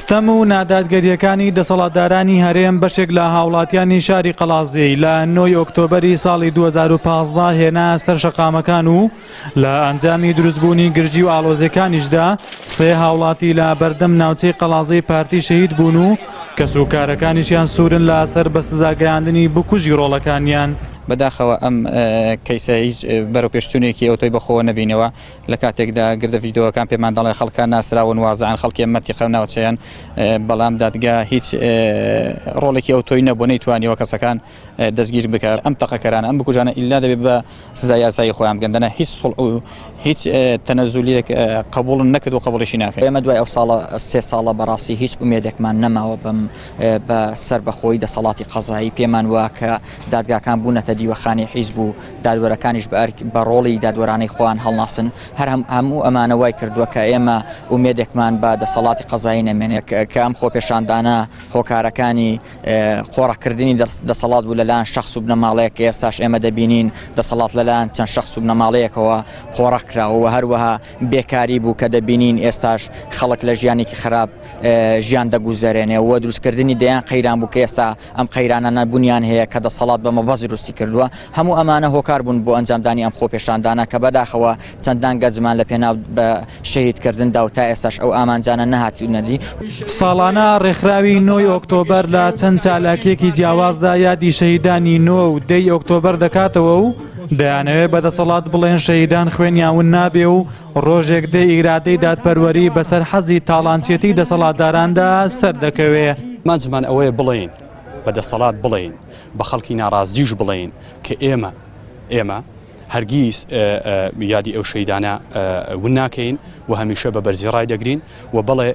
ستەم و نادادگەریەکانی دەسەڵاتدارانی هەرێم بەشێک لە هاوڵاتیانی شاری قەڵازی لە 9 ئۆکتۆبەری ساڵی 2015 هێنا سەر شەقامەکان و لە ئەنجامی دروستبوونی گرژی و ئاڵۆزیەکانیشدا سێ هاوڵاتی لە بەردەم ناوچەی قەڵازی پارتی شەهید بوون و کەسوکارەکانیشیان سوورن لە سەر بە سزاگەیاندنی بکوژی ڕۆڵەکانیان. بەداخەوە ئەم کەیسە هیچ بەرەو پێشچوونێکی ئەوتۆی بەخۆوە نەبینەوە لە کاتێکدا گردە ڤیددیۆەکان پێمان دەڵێ خەڵکان ناسراون وازعان خەڵکی مەتی خەوناوچەیان بەڵام دادگا هیچ ڕۆڵێکی ئەوتۆی نەبوو نەیتوانیەوە کەسەکان دەستگیر بکات ئەم تەقەکەرانە ئەم بکوژانە ئیلا دەبێت بە سزای یاسایی خۆیان بگەندەنە هیچ تەنەزولیەک قبوڵن نەکرد و قبوڵیشی ناکرد. ئێمە دوای ئەو ساڵە سێ ساڵە بەڕاستی هیچ ئومێدێکمان نەماوە بە سەر بەخۆی دەسەڵاتی قەزایی پێمان وایە کە دادگاکان بوونەتە دیوەخانی حیزب و دادوەرەکانیش بە ڕۆڵی دادوەرانەی خۆیان هەڵناسن هەر هەموو ئەمانە وای کردووە کە ئێمە ئومێدێکمان بە دەسەڵاتی قەزایی نەمێنێت کە ئەم خۆپێشاندانە هۆکارەکانی قۆڕەکردنی دەسەڵات بوو لەلایەن شەخص و بنەماڵەیەک کە ئێستاش ئێمە دەبینین دەسەڵات لەلایەن چەند شەخص و بنەماڵەیەکەوە قۆڕەکراوە هەروەها بێکاری بوو کە دەبینین ئێستاش خەڵک لە ژیانێکی خراپ ژیان دەگوزارێنێ و دروستکردنی دەیان قەیران بوو کە ئێستا ئەم قەیرانە نەبوونیان هەیە کە دەسەڵات بە مەبەزی دروستی کردووە هەموو ئەمانە هۆکار بوون بۆ ئەنجامدانی ئەم خۆپێشاندانە کە بەداخەوە چەندان گەنجمان لە پێناو بە شەهیدکردندا و تا ئێستاش ئەو ئامانجانە نەهاتوونەدی. ساڵانە ڕێکخراوی 9 ئۆکتۆبەر لە چەند چالاکیەکی جیاوازدا یادی شەهیدانی 9 و 10 ئۆکتۆبەر دەکاتەوە و دەیانەوێت بەدەسەڵات بڵێن شەهیدان خوێنیاون نابێ و ڕۆژێک دێ ئیرادەی دادپەروەری بەسەر حەزی تاڵانچێتی دەسەڵاتداراندا سەردەکەوێ. مانجمان ئەوەیە بڵێن بەدەسەڵات بڵێن بە خەڵکی ناڕازیش بڵێن کە ئێمە هەرگیز یادی ئەو شەهیدانە ون ناکەین و هەمیشە بە بەرزی ڕای دەگرین و بڵێ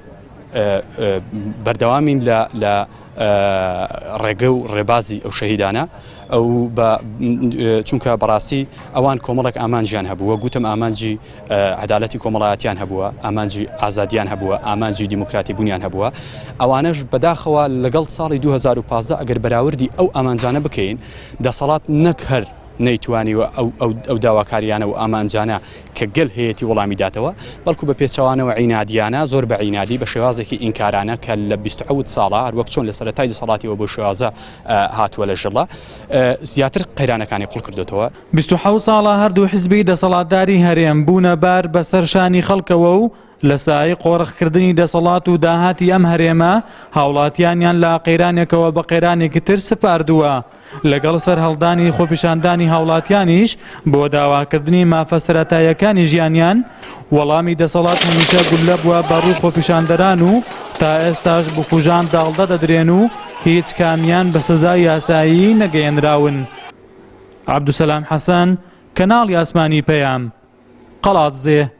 بەردەوامین لە ڕێگە و ڕێبازی ئەو شەهیدانە ئەو چونکە بەڕاستی ئەوان کۆمەڵێک ئامانجیان هەبووە گوتم ئامانجی عەدالەتی کۆمەڵایەتیان هەبووە ئامانجی ئازادیان هەبووە ئامانجی دیموکراتی بوونیان هەبووە ئەوانەش بەداخەوە لەگەڵ ساڵی 2015 ئەگەر بەراوردی ئەو ئامانجانە بکەین دەسەڵات نەک هەر نەیتوانیوە ئەو داواکاریانە و ئامانجانە کە گەل هەیەی وەڵامی داتەوە بەڵکو بە پێچەوانەوە عینادیانە زۆر بە عینادی بە شێوازێکی ئینکارانە کە لە 27 ساڵە هەروەک چۆن لە سەرەتای دەسەڵاتیەوە بۆ شێوازە هاتووە لە ژەڵە زیاتر قەیرانەکانی قوڵ کردوێتەوە. 27 ساڵە هەردوو حیزبی دەسەڵاتداری هەرێم بوونە بار بەسەر شانی خەڵکەوە و لە سای قۆڕەخکردنی دەسەڵات و داهاتی ئەم هەرێمە هاوڵاتیانیان لە قەیرانێکەوە بە قەیرانێکی تر سپاردووە لەگەڵ سەر هەڵدانی خۆپیشاندانی هاوڵاتیانیش بۆ داواکردنی مافە سەرەتاییەکانی ژیانیان وەڵامی دەسەڵات هەمیشە گولە بووە بەڕووی خۆپیشاندەران و تا ئێستاش بکوژان داڵدە دەدرێن و هیچ کامیان بە سزای یاسایی نەگەیەنراون. عەبدوسەلام حەسەن، کەناڵی ئاسمانی پەیام، قەڵازێ.